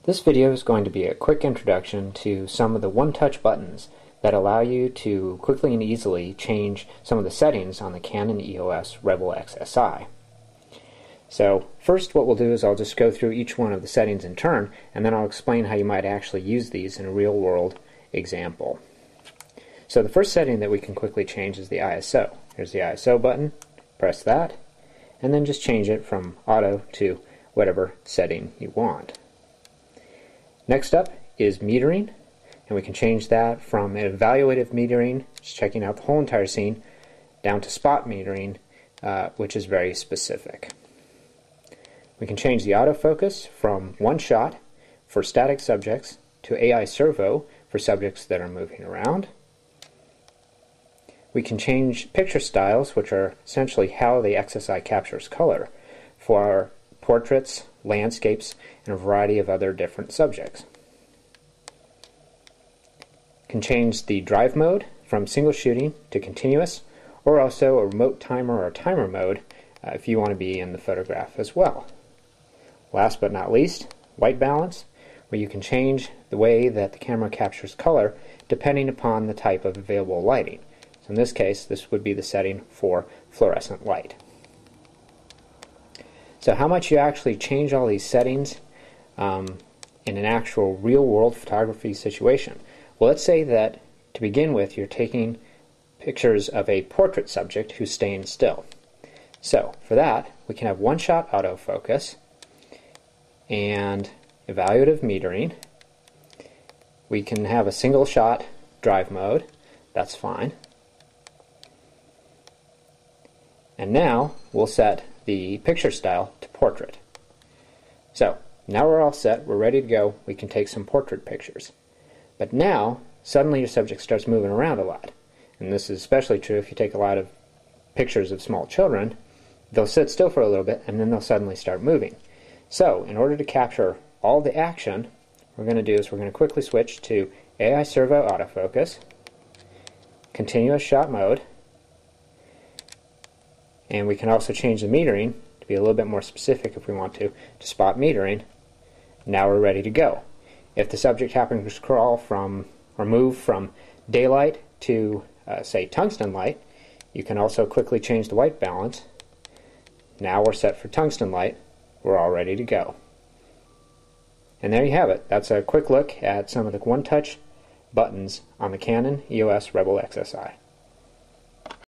This video is going to be a quick introduction to some of the one-touch buttons that allow you to quickly and easily change some of the settings on the Canon EOS Rebel XSi. So first what we'll do is I'll just go through each one of the settings in turn, and then I'll explain how you might actually use these in a real-world example. So the first setting that we can quickly change is the ISO. Here's the ISO button, press that, and then just change it from auto to whatever setting you want. Next up is metering, and we can change that from an evaluative metering, just checking out the whole entire scene, down to spot metering, which is very specific. We can change the autofocus from one shot for static subjects to AI servo for subjects that are moving around. We can change picture styles, which are essentially how the XSi captures color, for portraits, landscapes, and a variety of other different subjects. Can change the drive mode from single shooting to continuous, or also a remote timer or timer mode if you want to be in the photograph as well. Last but not least, white balance, where you can change the way that the camera captures color depending upon the type of available lighting. So in this case, this would be the setting for fluorescent light. So how much you actually change all these settings in an actual real-world photography situation? Well, let's say that to begin with you're taking pictures of a portrait subject who's staying still. So for that we can have one-shot autofocus and evaluative metering. We can have a single-shot drive mode, that's fine. And now we'll set the picture style to portrait. So now we're all set, we're ready to go, we can take some portrait pictures. But now suddenly your subject starts moving around a lot. And this is especially true if you take a lot of pictures of small children. They'll sit still for a little bit and then they'll suddenly start moving. So in order to capture all the action, what we're going to do is we're going to quickly switch to AI servo autofocus, continuous shot mode, and we can also change the metering to be a little bit more specific if we want to spot metering. Now we're ready to go. If the subject happens to crawl from or move from daylight to say tungsten light, you can also quickly change the white balance. Now we're set for tungsten light, we're all ready to go. And there you have it. That's a quick look at some of the one-touch buttons on the Canon EOS Rebel XSi.